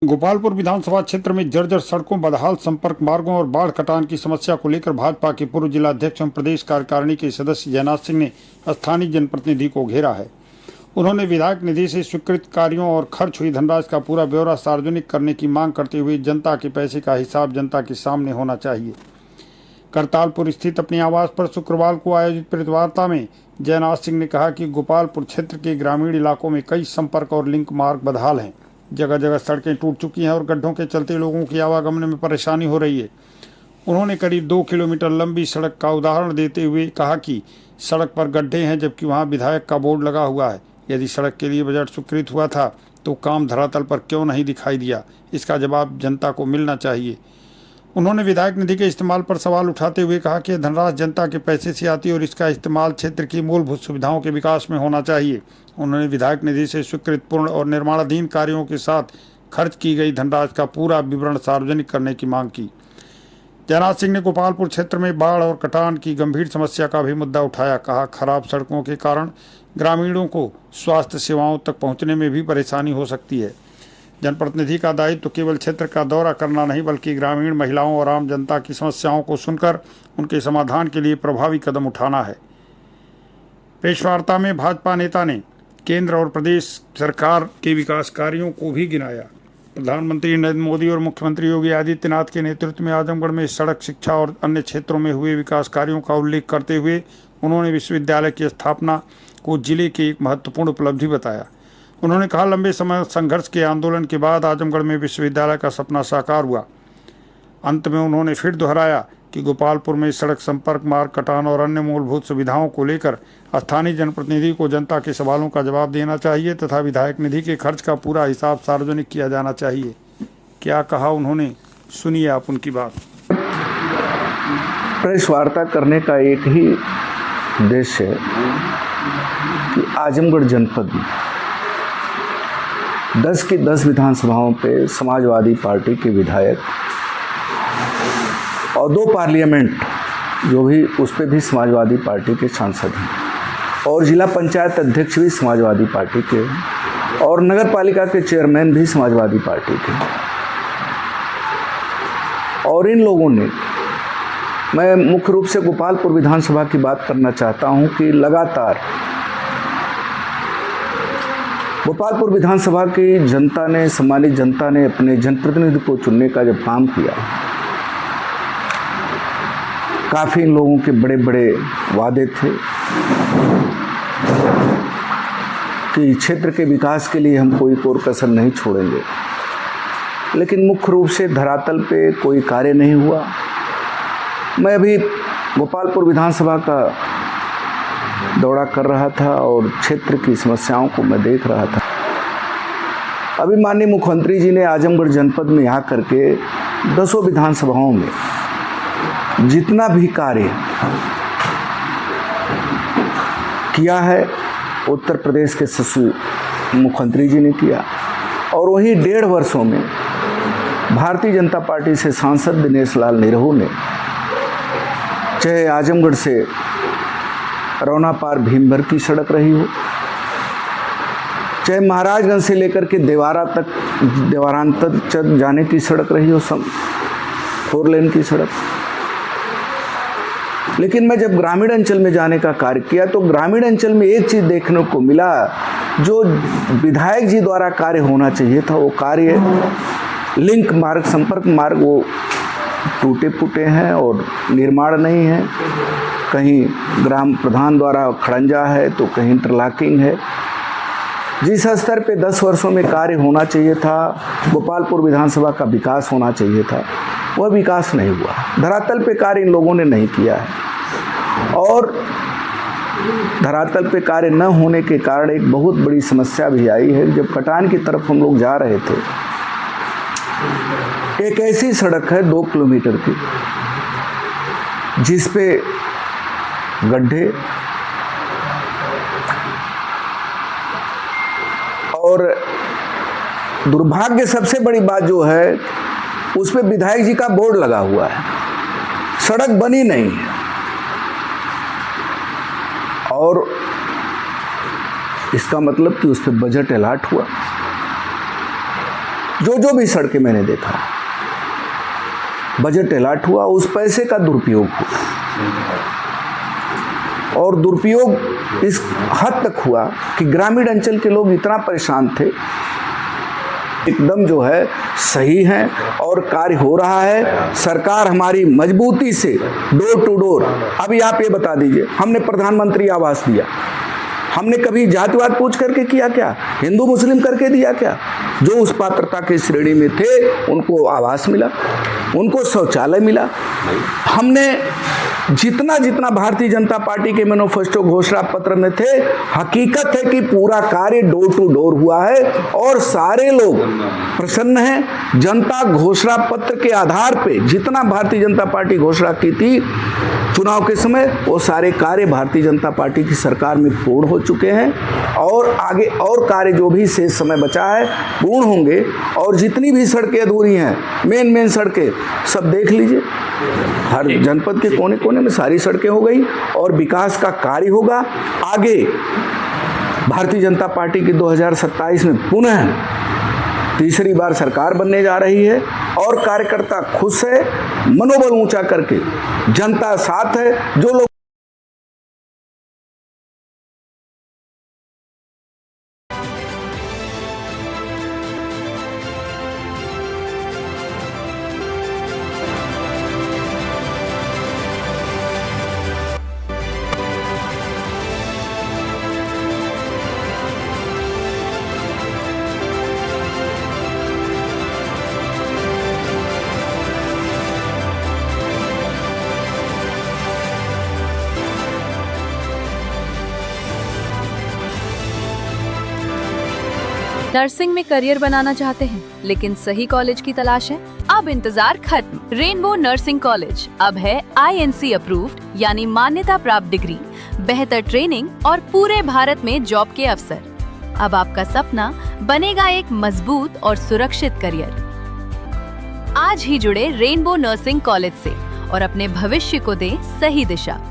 गोपालपुर विधानसभा क्षेत्र में जर्जर सड़कों, बदहाल संपर्क मार्गों और बाढ़ कटान की समस्या को लेकर भाजपा के पूर्व जिलाध्यक्ष एवं प्रदेश कार्यकारिणी के सदस्य जयनाथ सिंह ने स्थानीय जनप्रतिनिधि को घेरा है। उन्होंने विधायक निधि से स्वीकृत कार्यों और खर्च हुई धनराशि का पूरा ब्यौरा सार्वजनिक करने की मांग करते हुए जनता के पैसे का हिसाब जनता के सामने होना चाहिए। करतालपुर स्थित अपने आवास पर शुक्रवार को आयोजित प्रेसवार्ता में जयनाथ सिंह ने कहा कि गोपालपुर क्षेत्र के ग्रामीण इलाकों में कई संपर्क और लिंक मार्ग बदहाल हैं। जगह जगह सड़कें टूट चुकी हैं और गड्ढों के चलते लोगों की आवागमन में परेशानी हो रही है। उन्होंने करीब 2 किलोमीटर लंबी सड़क का उदाहरण देते हुए कहा कि सड़क पर गड्ढे हैं जबकि वहां विधायक का बोर्ड लगा हुआ है। यदि सड़क के लिए बजट स्वीकृत हुआ था तो काम धरातल पर क्यों नहीं दिखाई दिया, इसका जवाब जनता को मिलना चाहिए। उन्होंने विधायक निधि के इस्तेमाल पर सवाल उठाते हुए कहा कि धनराशि जनता के पैसे से आती है और इसका इस्तेमाल क्षेत्र की मूलभूत सुविधाओं के विकास में होना चाहिए। उन्होंने विधायक निधि से स्वीकृत पूर्ण और निर्माणाधीन कार्यों के साथ खर्च की गई धनराशि का पूरा विवरण सार्वजनिक करने की मांग की। जयनाथ सिंह ने गोपालपुर क्षेत्र में बाढ़ और कटान की गंभीर समस्या का भी मुद्दा उठाया। कहा, खराब सड़कों के कारण ग्रामीणों को स्वास्थ्य सेवाओं तक पहुँचने में भी परेशानी हो सकती है। जनप्रतिनिधि का दायित्व तो केवल क्षेत्र का दौरा करना नहीं बल्कि ग्रामीण महिलाओं और आम जनता की समस्याओं को सुनकर उनके समाधान के लिए प्रभावी कदम उठाना है। प्रेस वार्ता में भाजपा नेता ने केंद्र और प्रदेश सरकार के विकास कार्यों को भी गिनाया। प्रधानमंत्री नरेंद्र मोदी और मुख्यमंत्री योगी आदित्यनाथ के नेतृत्व में आजमगढ़ में सड़क, शिक्षा और अन्य क्षेत्रों में हुए विकास कार्यों का उल्लेख करते हुए उन्होंने विश्वविद्यालय की स्थापना को जिले की एक महत्वपूर्ण उपलब्धि बताया। उन्होंने कहा, लंबे समय संघर्ष के आंदोलन के बाद आजमगढ़ में विश्वविद्यालय का सपना साकार हुआ। अंत में उन्होंने फिर दोहराया कि गोपालपुर में सड़क, संपर्क मार्ग, कटान और अन्य मूलभूत सुविधाओं को लेकर स्थानीय जनप्रतिनिधि को जनता के सवालों का जवाब देना चाहिए तथा विधायक निधि के खर्च का पूरा हिसाब सार्वजनिक किया जाना चाहिए। क्या कहा उन्होंने, सुनिए आप उनकी बात। प्रेस वार्ता करने का एक ही उद्देश्य है कि आजमगढ़ जनपद में 10 की 10 विधानसभाओं पे समाजवादी पार्टी के विधायक और 2 पार्लियामेंट जो भी उस पे भी समाजवादी पार्टी के सांसद हैं और जिला पंचायत अध्यक्ष भी समाजवादी पार्टी के हैं और नगर पालिका के चेयरमैन भी समाजवादी पार्टी के हैं। और इन लोगों ने, मैं मुख्य रूप से गोपालपुर विधानसभा की बात करना चाहता हूं कि लगातार गोपालपुर विधानसभा की जनता ने, सम्मानित जनता ने अपने जनप्रतिनिधि को चुनने का जब काम किया, काफ़ी लोगों के बड़े बड़े वादे थे कि क्षेत्र के विकास के लिए हम कोई कोर कसर नहीं छोड़ेंगे, लेकिन मुख्य रूप से धरातल पे कोई कार्य नहीं हुआ। मैं अभी गोपालपुर विधानसभा का दौरा कर रहा था और क्षेत्र की समस्याओं को मैं देख रहा था। अभी माननीय मुख्यमंत्री जी ने आजमगढ़ जनपद में यहाँ करके 10 विधानसभाओं में जितना भी कार्य किया है उत्तर प्रदेश के मुख्यमंत्री जी ने किया और वही 1.5 वर्षों में भारतीय जनता पार्टी से सांसद दिनेश लाल निरहू ने, चाहे आजमगढ़ से रौना पार भीमभर की सड़क रही हो, चाहे महाराजगंज से लेकर के देवारांतर तक जाने की सड़क रही हो, 4 लेन की सड़क। लेकिन मैं जब ग्रामीण अंचल में जाने का कार्य किया तो ग्रामीण अंचल में एक चीज़ देखने को मिला, जो विधायक जी द्वारा कार्य होना चाहिए था वो कार्य लिंक मार्ग, संपर्क मार्ग, वो टूटे फूटे हैं और निर्माण नहीं है। कहीं ग्राम प्रधान द्वारा खड़ंजा है तो कहीं इंटरलॉकिंग है। जिस स्तर पे 10 वर्षों में कार्य होना चाहिए था, गोपालपुर विधानसभा का विकास होना चाहिए था, वह विकास नहीं हुआ। धरातल पे कार्य इन लोगों ने नहीं किया है और धरातल पे कार्य न होने के कारण एक बहुत बड़ी समस्या भी आई है। जब कटान की तरफ हम लोग जा रहे थे, एक ऐसी सड़क है 2 किलोमीटर की जिस पे गड्ढे और दुर्भाग्य सबसे बड़ी बात जो है उस पे विधायक जी का बोर्ड लगा हुआ है, सड़क बनी नहीं है और इसका मतलब कि उस पे बजट अलॉट हुआ। जो भी सड़कें मैंने देखा, बजट अलॉट हुआ, उस पैसे का दुरुपयोग हुआ और दुरुपयोग इस हद तक हुआ कि ग्रामीण अंचल के लोग इतना परेशान थे। एकदम जो है सही है और कार्य हो रहा है। सरकार हमारी मजबूती से डोर टू डोर, अभी आप ये बता दीजिए, हमने प्रधानमंत्री आवास दिया, हमने कभी जातिवाद पूछ करके किया क्या? हिंदू मुस्लिम करके दिया क्या? जो उस पात्रता की श्रेणी में थे उनको आवास मिला, उनको शौचालय मिला। हमने जितना भारतीय जनता पार्टी के मैनिफेस्टो घोषणा पत्र में थे, हकीकत है कि पूरा कार्य डोर टू डोर हुआ है और सारे लोग प्रसन्न हैं। जनता घोषणा पत्र के आधार पे जितना भारतीय जनता पार्टी घोषणा की थी चुनाव के समय, वो सारे कार्य भारतीय जनता पार्टी की सरकार में पूर्ण हो चुके हैं और आगे और कार्य जो भी शेष समय बचा है पूर्ण होंगे। और जितनी भी सड़कें अधूरी हैं, मेन सड़कें सब देख लीजिए, हर जनपद के कोने कोने में सारी सड़कें हो गई और विकास का कार्य होगा। आगे भारतीय जनता पार्टी की 2027 में पुनः तीसरी बार सरकार बनने जा रही है और कार्यकर्ता खुश है, मनोबल ऊंचा करके जनता साथ है। जो लोग नर्सिंग में करियर बनाना चाहते हैं लेकिन सही कॉलेज की तलाश है? अब इंतजार खत्म। रेनबो नर्सिंग कॉलेज अब है INC अप्रूव्ड, यानी मान्यता प्राप्त डिग्री, बेहतर ट्रेनिंग और पूरे भारत में जॉब के अवसर। अब आपका सपना बनेगा एक मजबूत और सुरक्षित करियर। आज ही जुड़े रेनबो नर्सिंग कॉलेज से और अपने भविष्य को दें सही दिशा।